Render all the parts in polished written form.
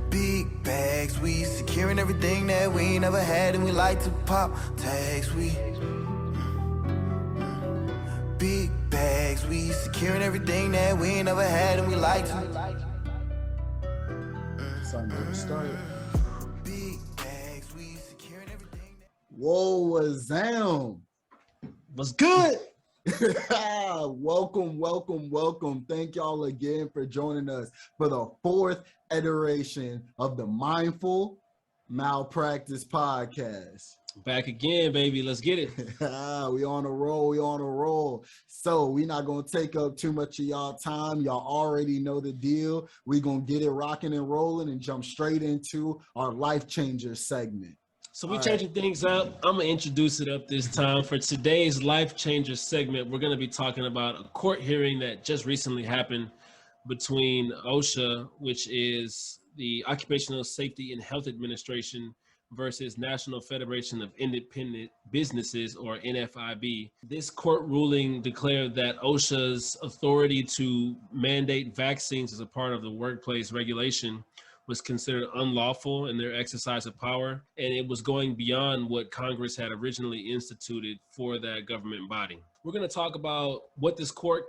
Big bags, we securing everything that we never had, and we like to pop tags. We big bags, we securing everything that we never had, and we like to. Something started. Big bags, we securing everything. Whoa, Azam. What's good? Welcome. Thank y'all again for joining us for the fourth iteration of the Mindful Malpractice podcast. Back again, baby. Let's get it. We on a roll. So we not going to take up too much of y'all time. Y'all already know the deal. We going to get it rocking and rolling and jump straight into our Life Changer segment. So we're changing things up. I'm going to introduce it up this time. For today's Life Changer segment, we're going to be talking about a court hearing that just recently happened between OSHA, which is the Occupational Safety and Health Administration, versus National Federation of Independent Businesses, or NFIB. This court ruling declared that OSHA's authority to mandate vaccines as a part of the workplace regulation was considered unlawful in their exercise of power, and it was going beyond what Congress had originally instituted for that government body. We're going to talk about what the court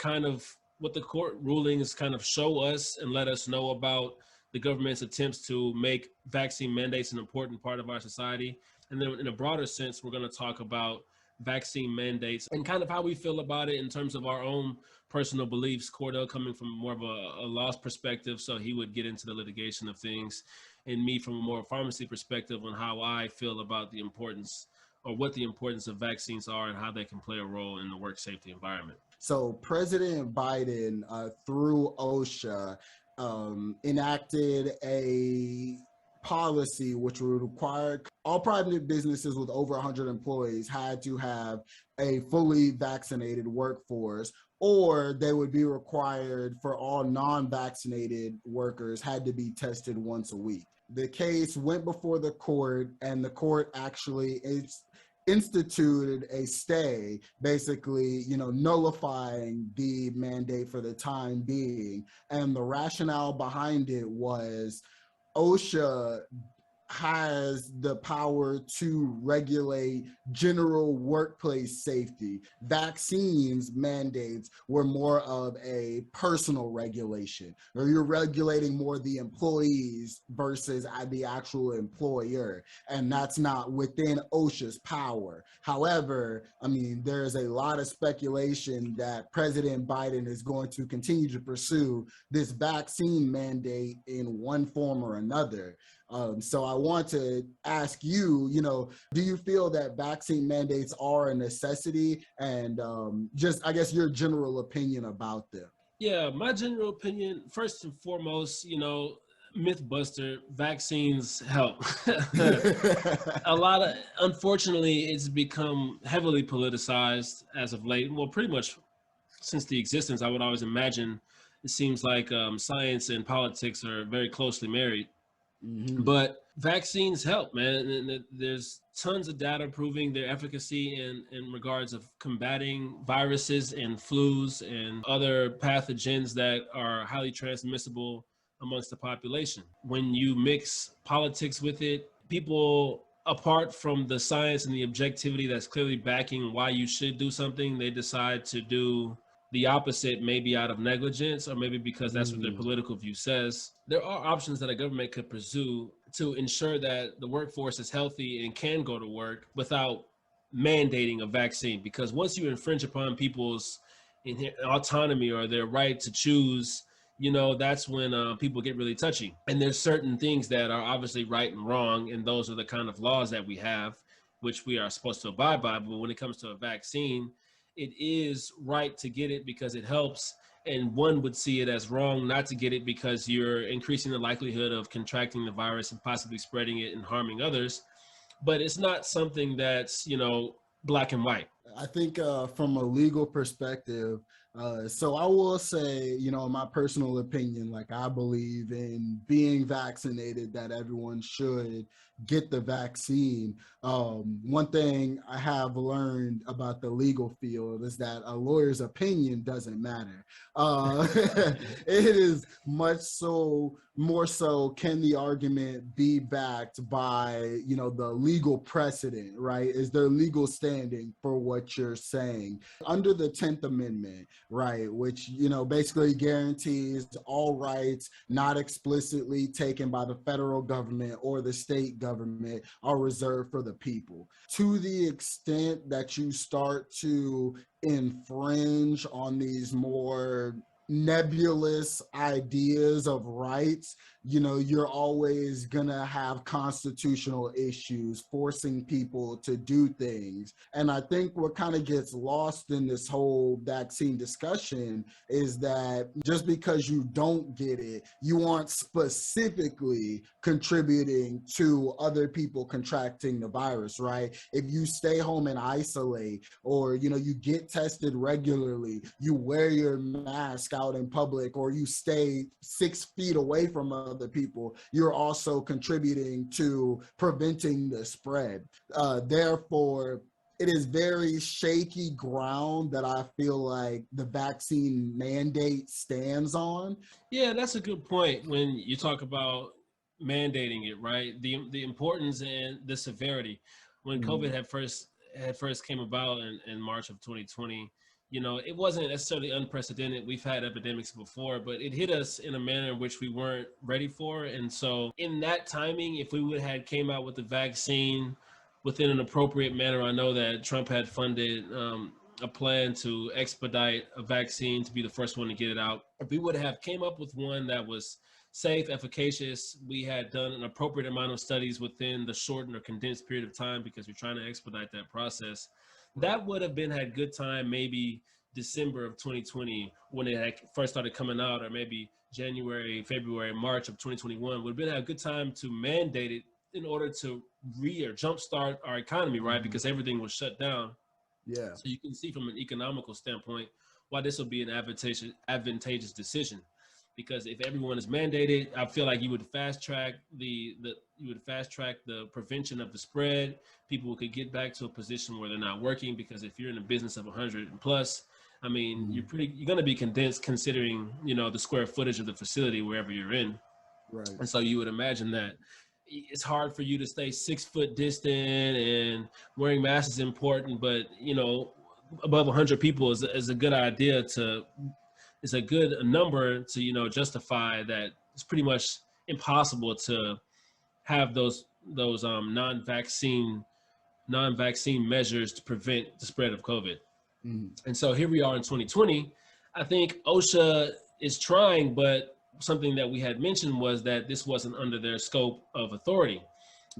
rulings kind of show us and let us know about the government's attempts to make vaccine mandates an important part of our society. And then in a broader sense, we're going to talk about vaccine mandates and kind of how we feel about it in terms of our own personal beliefs. Cordell coming from more of a law perspective, so he would get into the litigation of things, and me from a more pharmacy perspective on how I feel about the importance, or what the importance of vaccines are and how they can play a role in the work safety environment. So President Biden, through OSHA, enacted a policy which would require all private businesses with over 100 employees had to have a fully vaccinated workforce, or they would be required for all non-vaccinated workers had to be tested once a week. The case went before the court, and the court actually instituted a stay, basically, nullifying the mandate for the time being. And the rationale behind it was OSHA has the power to regulate general workplace safety. Vaccines mandates were more of a personal regulation, or you're regulating more the employees versus the actual employer, and that's not within OSHA's power. However, there's a lot of speculation that President Biden is going to continue to pursue this vaccine mandate in one form or another. So I want to ask you, do you feel that vaccine mandates are a necessity, and just, I guess, your general opinion about them? Yeah, my general opinion, first and foremost, Mythbuster, vaccines help. Unfortunately, it's become heavily politicized as of late. Well, pretty much since the existence, I would always imagine, it seems like science and politics are very closely married. Mm-hmm. But vaccines help, man. And there's tons of data proving their efficacy in regards of combating viruses and flus and other pathogens that are highly transmissible amongst the population. When you mix politics with it, people, apart from the science and the objectivity that's clearly backing why you should do something, they decide to do the opposite, maybe out of negligence, or maybe because that's what their political view says. There are options that a government could pursue to ensure that the workforce is healthy and can go to work without mandating a vaccine. Because once you infringe upon people's autonomy or their right to choose, that's when people get really touchy. And there's certain things that are obviously right and wrong, and those are the kind of laws that we have, which we are supposed to abide by. But when it comes to a vaccine, it is right to get it because it helps, and one would see it as wrong not to get it because you're increasing the likelihood of contracting the virus and possibly spreading it and harming others. But it's not something that's, black and white. I think from a legal perspective, So I will say, you know, in my personal opinion, like I believe in being vaccinated, that everyone should get the vaccine. One thing I have learned about the legal field is that a lawyer's opinion doesn't matter. It is much so more so, can the argument be backed by, you know, the legal precedent, right? Is there legal standing for what you're saying? Under the 10th Amendment, right, which, you know, basically guarantees all rights not explicitly taken by the federal government or the state government are reserved for the people. To the extent that you start to infringe on these more nebulous ideas of rights, you know, you're always gonna have constitutional issues forcing people to do things. And I think what kind of gets lost in this whole vaccine discussion is that just because you don't get it, you aren't specifically contributing to other people contracting the virus, right? If you stay home and isolate, or, you know, you get tested regularly, you wear your mask out in public, or you stay 6 feet away from other people, you're also contributing to preventing the spread. Therefore, it is very shaky ground that I feel like the vaccine mandate stands on. Yeah, that's a good point when you talk about mandating it, right? The importance and the severity. When COVID had first came about in March of 2020, you know, it wasn't necessarily unprecedented. We've had epidemics before, but it hit us in a manner in which we weren't ready for. And so in that timing, if we would have had came out with the vaccine within an appropriate manner, I know that Trump had funded a plan to expedite a vaccine to be the first one to get it out. If we would have came up with one that was safe, efficacious, we had done an appropriate amount of studies within the shortened or condensed period of time because we're trying to expedite that process, that would have been had good time, maybe December of 2020 when it had first started coming out, or maybe January, February, March of 2021 would have been a good time to mandate it in order to or jumpstart our economy, right? Because everything was shut down. Yeah. So you can see from an economical standpoint why this will be an advantageous decision. Because if everyone is mandated, I feel like you would fast track the prevention of the spread. People could get back to a position where they're not working, because if you're in a business of 100 and plus, I mean, you're going to be condensed considering, you know, the square footage of the facility wherever you're in. Right. And so you would imagine that it's hard for you to stay 6 foot distant, and wearing masks is important, but, you know, above 100 people is a good idea to, is a good number to, you know, justify that it's pretty much impossible to have those non-vaccine measures to prevent the spread of COVID. And so here we are in 2020. I think OSHA is trying, but something that we had mentioned was that this wasn't under their scope of authority.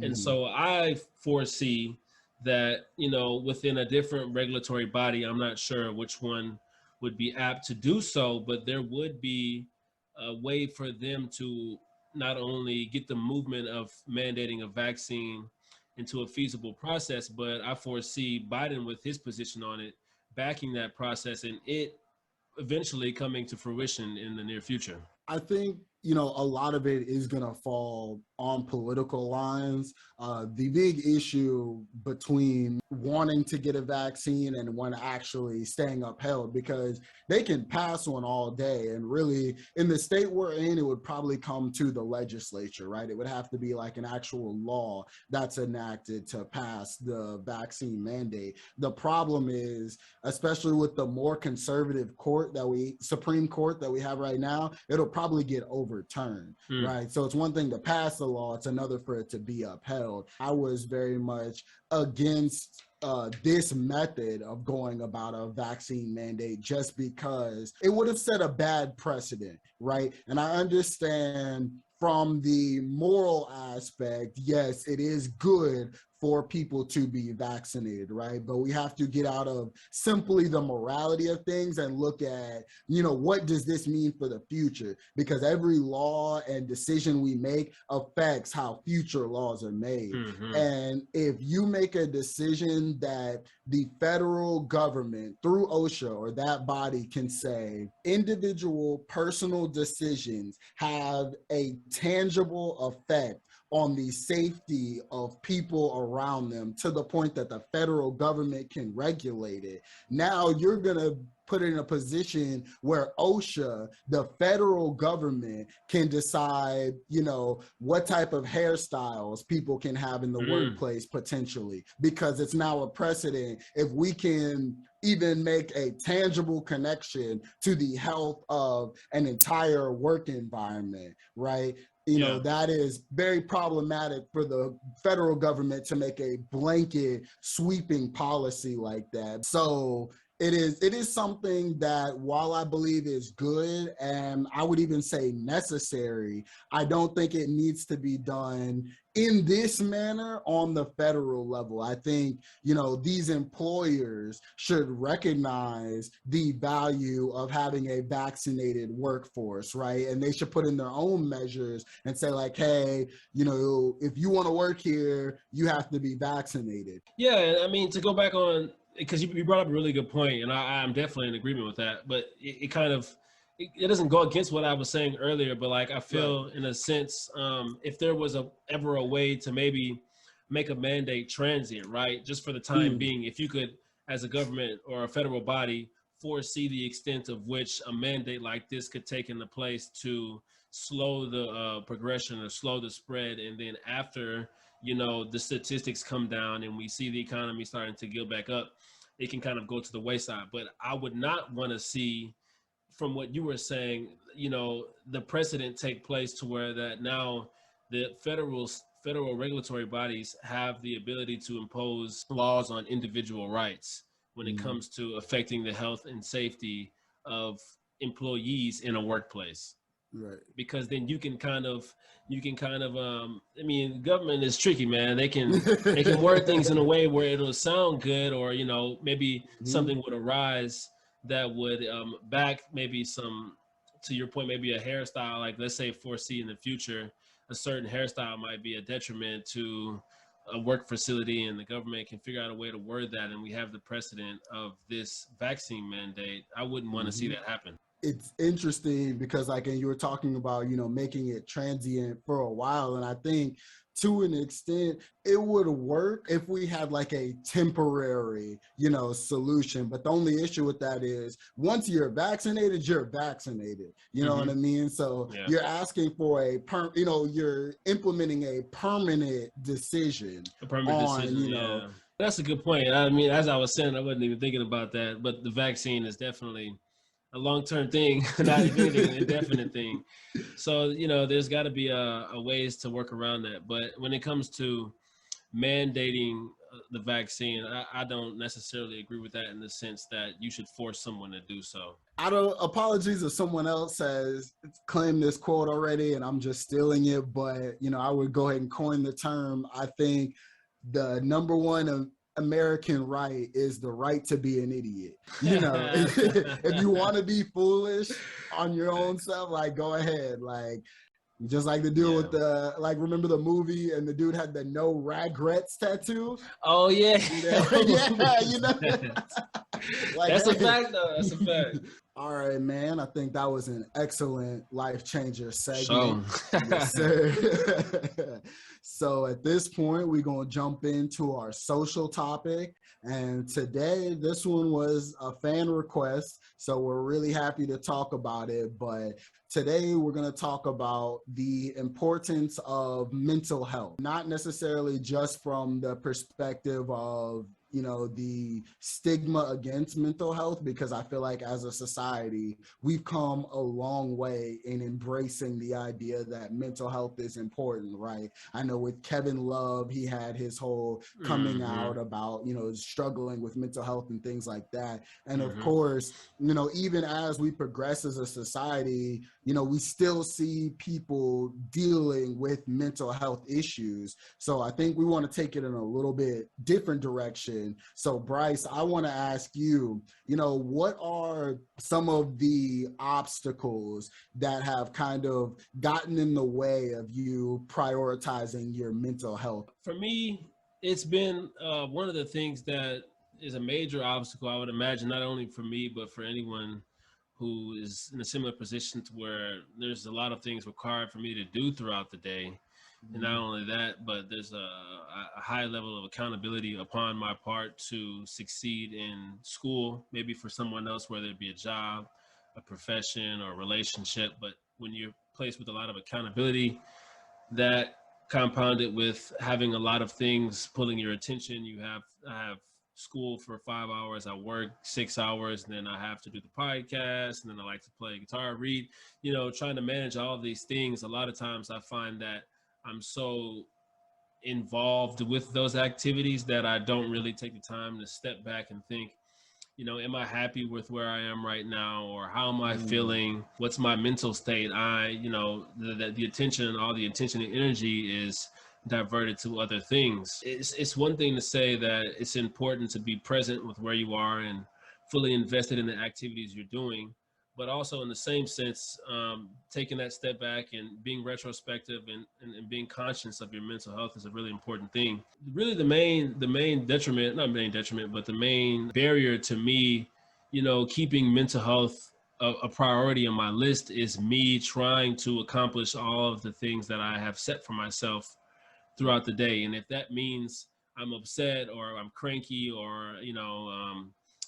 And so I foresee that, you know, within a different regulatory body, I'm not sure which one would be apt to do so, but there would be a way for them to not only get the movement of mandating a vaccine into a feasible process, but I foresee Biden with his position on it, backing that process and it eventually coming to fruition in the near future. I think, you know, a lot of it is going to fall on political lines. The big issue between wanting to get a vaccine and one actually staying upheld, because they can pass one all day, and really in the state we're in, it would probably come to the legislature, right? It would have to be like an actual law that's enacted to pass the vaccine mandate. The problem is, especially with the more conservative Supreme Court that we have right now, it'll probably get overturned, right? So it's one thing to pass the law, it's another for it to be upheld. I was very much against this method of going about a vaccine mandate, just because it would have set a bad precedent, right? And I understand from the moral aspect, yes, it is good for people to be vaccinated, right? But we have to get out of simply the morality of things and look at, what does this mean for the future? Because every law and decision we make affects how future laws are made. Mm-hmm. And if you make a decision that the federal government through OSHA or that body can say individual personal decisions have a tangible effect on the safety of people around them to the point that the federal government can regulate it. Now you're going to put it in a position where OSHA, the federal government, can decide, what type of hairstyles people can have in the workplace potentially, because it's now a precedent. If we can even make a tangible connection to the health of an entire work environment, right? That is very problematic for the federal government to make a blanket sweeping policy like that. So it is something that, while I believe is good and I would even say necessary, I don't think it needs to be done in this manner on the federal level. I think, these employers should recognize the value of having a vaccinated workforce, right? And they should put in their own measures and say like, hey, if you want to work here, you have to be vaccinated. Yeah, I mean, to go back on, because you brought up a really good point, and I'm definitely in agreement with that, but it kind of, it doesn't go against what I was saying earlier, but like I feel in a sense, if there was ever a way to maybe make a mandate transient, right? Just for the time being, if you could, as a government or a federal body, foresee the extent of which a mandate like this could take into place to slow the progression or slow the spread, and then after, the statistics come down and we see the economy starting to get back up, it can kind of go to the wayside. But I would not want to see, from what you were saying, the precedent take place to where that now the federal regulatory bodies have the ability to impose laws on individual rights when it comes to affecting the health and safety of employees in a workplace. Right. Because then you can kind of I mean, government is tricky, man. They can word things in a way where it'll sound good, or maybe something would arise that would back maybe some, to your point, maybe a hairstyle, like let's say foresee in the future a certain hairstyle might be a detriment to a work facility, and the government can figure out a way to word that, and we have the precedent of this vaccine mandate. I wouldn't want to see that happen. It's interesting because, like, and you were talking about, making it transient for a while. And I think to an extent it would work if we had like a temporary, solution. But the only issue with that is once you're vaccinated, you're vaccinated. You know what I mean? So you're asking for you're implementing a permanent decision. That's a good point. I mean, as I was saying, I wasn't even thinking about that, but the vaccine is definitely a long-term thing, not even an indefinite thing. So, there's got to be a ways to work around that. But when it comes to mandating the vaccine, I don't necessarily agree with that in the sense that you should force someone to do so. Apologies if someone else has claimed this quote already and I'm just stealing it, but, I would go ahead and coin the term. I think the number one American right is the right to be an idiot. If you want to be foolish on your own self, like, go ahead. Like, just like the dude with the, like, remember the movie and the dude had the no regrets tattoo? Oh yeah. Like, that's a fact though. That's a fact. All right, man. I think that was an excellent life changer segment. Yes, sir. So at this point, we're going to jump into our social topic. And today, this one was a fan request, so we're really happy to talk about it. But today, we're going to talk about the importance of mental health, not necessarily just from the perspective of the stigma against mental health, because I feel like as a society, we've come a long way in embracing the idea that mental health is important, right? I know with Kevin Love, he had his whole coming out about, struggling with mental health and things like that. And of course, even as we progress as a society, we still see people dealing with mental health issues. So I think we want to take it in a little bit different direction. So Bryce, I want to ask you, what are some of the obstacles that have kind of gotten in the way of you prioritizing your mental health? For me, it's been one of the things that is a major obstacle, I would imagine, not only for me, but for anyone who is in a similar position to where there's a lot of things required for me to do throughout the day. And not only that, but there's a high level of accountability upon my part to succeed in school, maybe for someone else, whether it be a job, a profession, or a relationship. But when you're placed with a lot of accountability, that compounded with having a lot of things pulling your attention, I have school for 5 hours, I work 6 hours, and then I have to do the podcast, and then I like to play guitar, read, trying to manage all of these things. A lot of times I find that I'm so involved with those activities that I don't really take the time to step back and think, am I happy with where I am right now? Or how am I feeling? What's my mental state? The attention, all the attention and energy is diverted to other things. It's one thing to say that it's important to be present with where you are and fully invested in the activities you're doing, but also in the same sense, taking that step back and being retrospective and being conscious of your mental health is a really important thing. Really the main detriment, not main detriment, but the main barrier to me, keeping mental health a priority on my list is me trying to accomplish all of the things that I have set for myself throughout the day. And if that means I'm upset or I'm cranky or,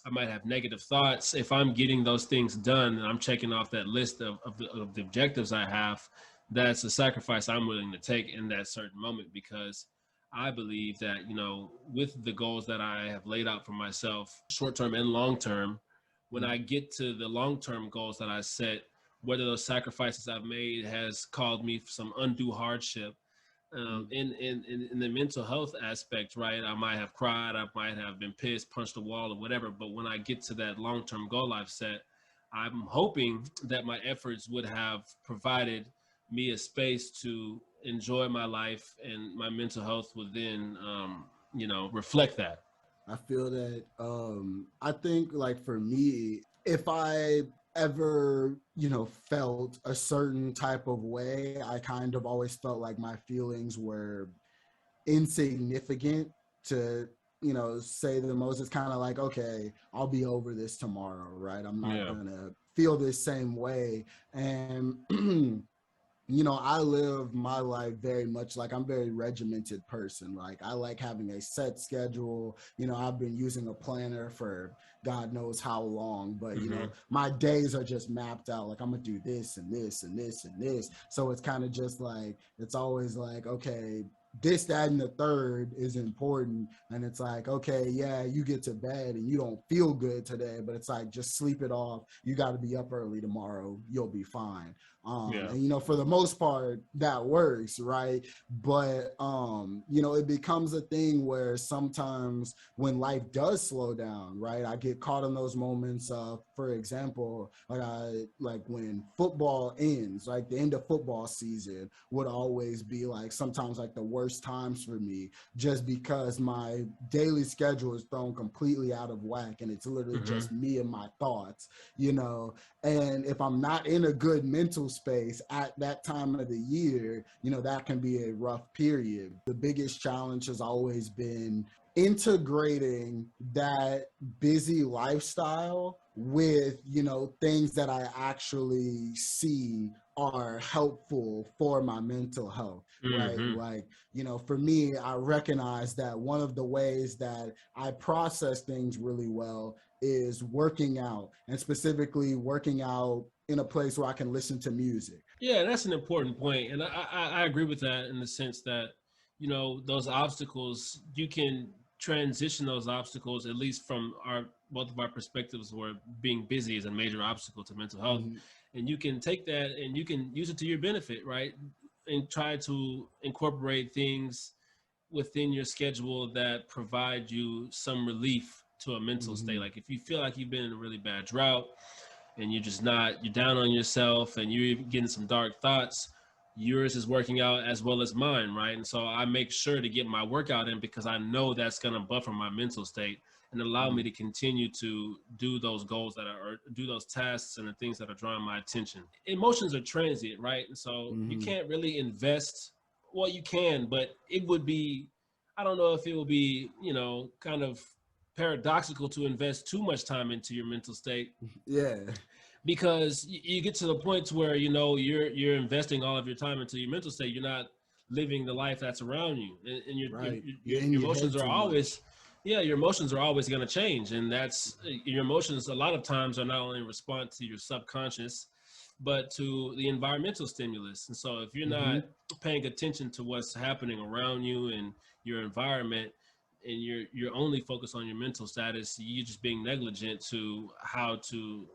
I might have negative thoughts, if I'm getting those things done and I'm checking off that list of the objectives I have, that's a sacrifice I'm willing to take in that certain moment, because I believe that, with the goals that I have laid out for myself, short-term and long-term, when I get to the long-term goals that I set, whether those sacrifices I've made has caused me some undue hardship, in the mental health aspect, right? I might have cried, I might have been pissed, punched a wall or whatever. But when I get to that long-term goal I've set, I'm hoping that my efforts would have provided me a space to enjoy my life, and my mental health would then, reflect that. I feel that I think, like, for me, if I ever felt a certain type of way, I kind of always felt like my feelings were insignificant to say the most. It's kind of like, okay, I'll be over this tomorrow, right? I'm not gonna feel this same way. And I live my life very much like I'm a very regimented person. Like, I like having a set schedule. I've been using a planner for God knows how long, but my days are just mapped out. Like, I'm gonna do this and this and this and this. So it's kind of just like, it's always like, okay, this, that, and the third is important. And it's like, okay, yeah, you get to bed and you don't feel good today, but it's like, just sleep it off. You got to be up early tomorrow. You'll be fine. And, for the most part, that works, right? But, it becomes a thing where sometimes when life does slow down, right, I get caught in those moments of, for example, like when football ends, like the end of football season would always be like sometimes like the worst times for me, just because my daily schedule is thrown completely out of whack and it's literally just me and my thoughts, and if I'm not in a good mental space at that time of the year, that can be a rough period. The biggest challenge has always been integrating that busy lifestyle with, things that I actually see are helpful for my mental health, right? Like, for me, I recognize that one of the ways that I process things really well is working out, and specifically working out in a place where I can listen to music. Yeah, that's an important point. And I agree with that in the sense that, those obstacles, you can transition those obstacles, at least from both of our perspectives, where being busy is a major obstacle to mental health. And you can take that and you can use it to your benefit, right? And try to incorporate things within your schedule that provide you some relief to a mental state. Like if you feel like you've been in a really bad drought and you're down on yourself and you're getting some dark thoughts, yours is working out as well as mine, right? And so I make sure to get my workout in because I know that's going to buffer my mental state and allow me to continue to do those goals or do those tasks and the things that are drawing my attention. Emotions are transient, right? And so you can't really invest. Well, you can, but it would be, I don't know if it would be, kind of paradoxical to invest too much time into your mental state. Yeah. Because you get to the point where, you're investing all of your time into your mental state. You're not living the life that's around you. And your emotions are always, your emotions are always going to change. And that's your emotions a lot of times are not only in response to your subconscious, but to the environmental stimulus. And so if you're not paying attention to what's happening around you and your environment, and you're only focused on your mental status, you're just being negligent to how to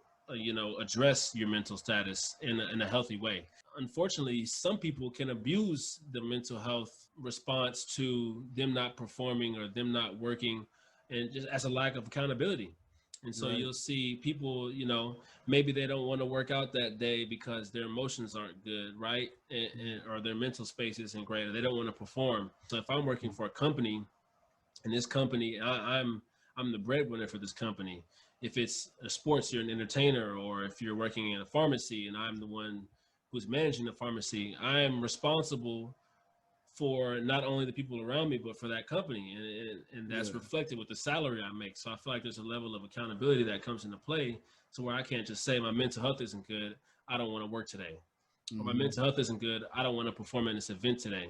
address your mental status in a healthy way. Unfortunately, some people can abuse the mental health response to them not performing or them not working, and just as a lack of accountability. And so you'll see people, maybe they don't want to work out that day because their emotions aren't good, right? Or their mental space isn't great, or they don't want to perform. So if I'm working for a company, and this company, I'm the breadwinner for this company. If it's a sports, you're an entertainer, or if you're working in a pharmacy and I'm the one who's managing the pharmacy, I am responsible for not only the people around me, but for that company. And that's reflected with the salary I make. So I feel like there's a level of accountability that comes into play, to where I can't just say my mental health isn't good, I don't want to work today. Or my mental health isn't good, I don't want to perform in this event today.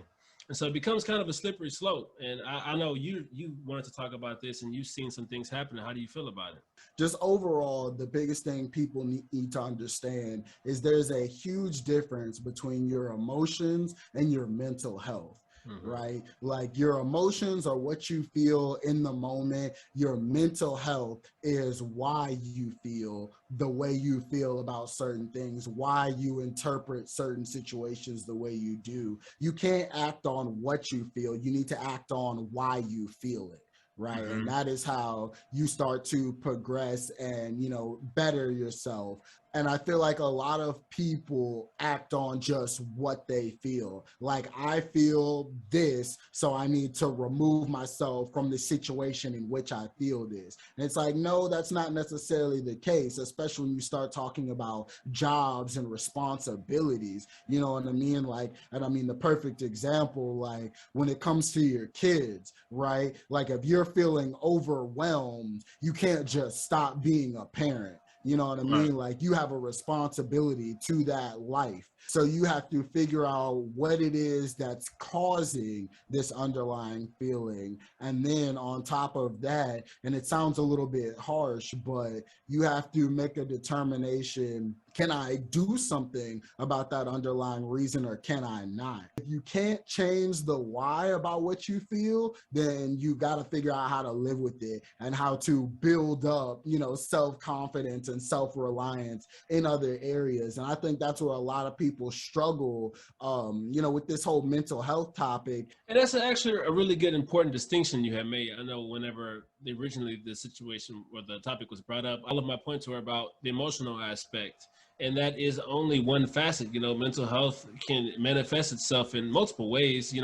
And so it becomes kind of a slippery slope. And I know you wanted to talk about this, and you've seen some things happen. How do you feel about it? Just overall, the biggest thing people need to understand is there's a huge difference between your emotions and your mental health. Right? Like your emotions are what you feel in the moment. Your mental health is why you feel the way you feel about certain things, why you interpret certain situations the way you do. You can't act on what you feel. You need to act on why you feel it. Right. And that is how you start to progress and, better yourself. And I feel like a lot of people act on just what they feel. Like, I feel this, so I need to remove myself from the situation in which I feel this. And it's like, no, that's not necessarily the case, especially when you start talking about jobs and responsibilities. You know what I mean? Like, and I mean, the perfect example, like when it comes to your kids, right? Like if you're feeling overwhelmed, you can't just stop being a parent. You know what I mean? Like you have a responsibility to that life. So you have to figure out what it is that's causing this underlying feeling. And then on top of that, and it sounds a little bit harsh, but you have to make a determination. Can I do something about that underlying reason, or can I not? If you can't change the why about what you feel, then you got to figure out how to live with it and how to build up, self-confidence and self-reliance in other areas. And I think that's where a lot of people struggle, with this whole mental health topic. And that's actually a really good, important distinction you have made. I know whenever originally the situation or the topic was brought up, all of my points were about the emotional aspect. And that is only one facet. Mental health can manifest itself in multiple ways,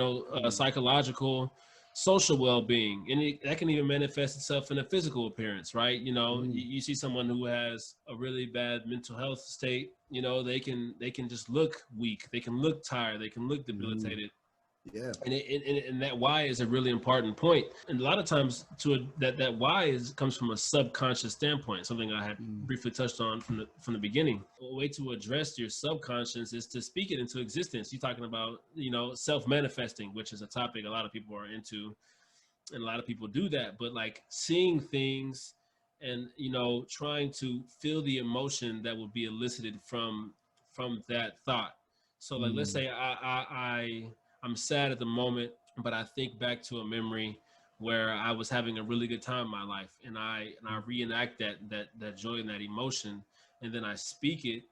psychological, social well-being, and that can even manifest itself in a physical appearance, right? You see someone who has a really bad mental health state, they can just look weak, they can look tired, they can look debilitated. Yeah. And that why is a really important point. And a lot of times that why comes from a subconscious standpoint, something I had briefly touched on from the beginning. A way to address your subconscious is to speak it into existence. You're talking about, self-manifesting, which is a topic a lot of people are into, and a lot of people do that. But like seeing things and, trying to feel the emotion that will be elicited from that thought. So let's say I'm sad at the moment, but I think back to a memory where I was having a really good time in my life, and I reenact that joy and that emotion, and then I speak it,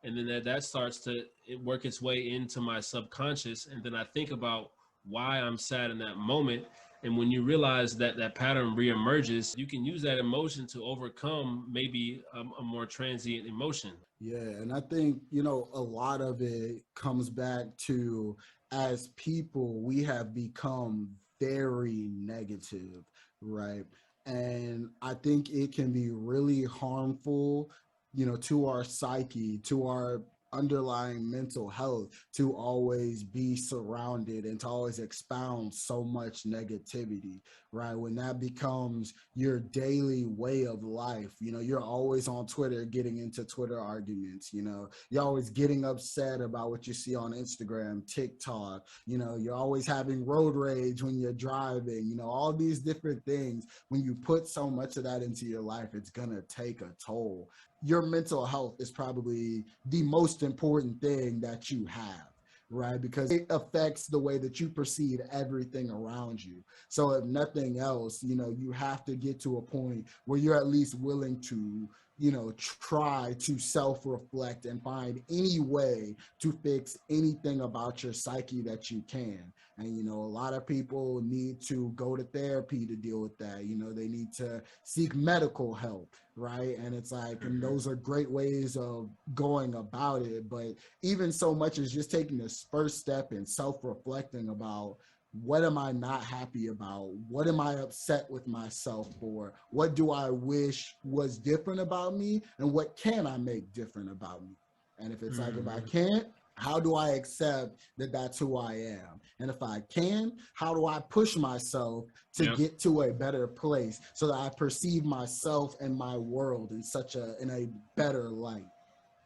and then that starts to work its way into my subconscious, and then I think about why I'm sad in that moment. And when you realize that that pattern reemerges, you can use that emotion to overcome maybe a more transient emotion. Yeah, and I think, you know, a lot of it comes back to, as people, we have become very negative, right? And I think it can be really harmful, you know, to our psyche, to our underlying mental health, to always be surrounded and to always expound so much negativity, right? When that becomes your daily way of life, you know, you're always on Twitter getting into Twitter arguments, you know, you're always getting upset about what you see on Instagram, TikTok, you know, you're always having road rage when you're driving, you know, all these different things. When you put so much of that into your life, it's gonna take a toll. Your mental health is probably the most important thing that you have, right? Because it affects the way that you perceive everything around you. So if nothing else, you know, you have to get to a point where you're at least willing to, you know, try to self-reflect and find any way to fix anything about your psyche that you can. And, you know, a lot of people need to go to therapy to deal with that. You know, they need to seek medical help, right? And it's like, and those are great ways of going about it. But even so much as just taking this first step and self-reflecting about, what am I not happy about? What am I upset with myself for? What do I wish was different about me? And what can I make different about me? And if it's like, if I can't, how do I accept that that's who I am? And if I can, how do I push myself to get to a better place so that I perceive myself and my world in a better light?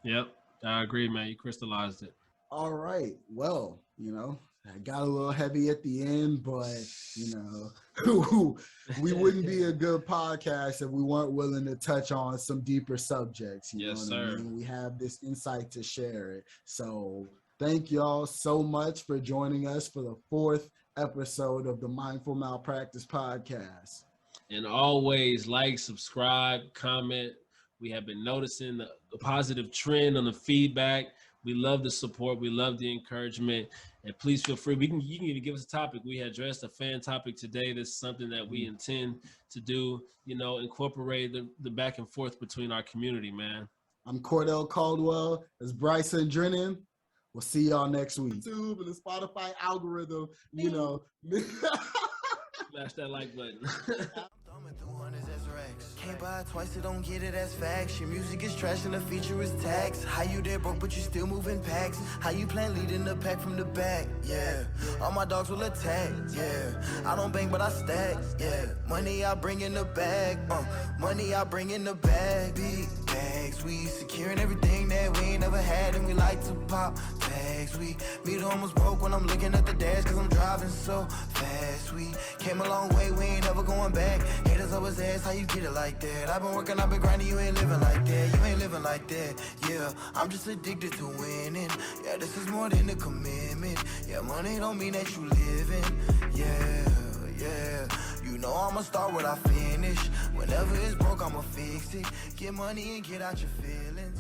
Yep, I agree, man. You crystallized it. All right. Well, you know, I got a little heavy at the end, but, you know, we wouldn't be a good podcast if we weren't willing to touch on some deeper subjects. You know what I mean? We have this insight to share it. So thank y'all so much for joining us for the 4th episode of the Mindful Malpractice podcast. And always like, subscribe, comment. We have been noticing the positive trend on the feedback. We love the support. We love the encouragement. And please feel free. You can even give us a topic. We had addressed a fan topic today. This is something that we intend to do, you know, incorporate the back and forth between our community, man. I'm Cordell Caldwell. It's Bryson Drennan. We'll see y'all next week. YouTube and the Spotify algorithm, you know. Smash that like button. Can't buy it twice, so don't get it as facts. Your music is trash and the feature is tax. How you there broke, but you still moving packs? How you plan leading the pack from the back? Yeah, all my dogs will attack. Yeah, I don't bang, but I stack. Yeah, money I bring in the bag. Money I bring in the bag. Big bags, we securing everything that we ain't never had, and we like to pop tags. We meet almost broke when I'm looking at the dash, cause I'm driving so fast. We came a long way, we ain't ever going back. Haters always ask how you get it like that. I've been working, I've been grinding, you ain't living like that. You ain't living like that. Yeah, I'm just addicted to winning. Yeah, this is more than a commitment. Yeah, money don't mean that you living. Yeah, you know I'ma start what I finish. Whenever it's broke, I'ma fix it. Get money and get out your feelings.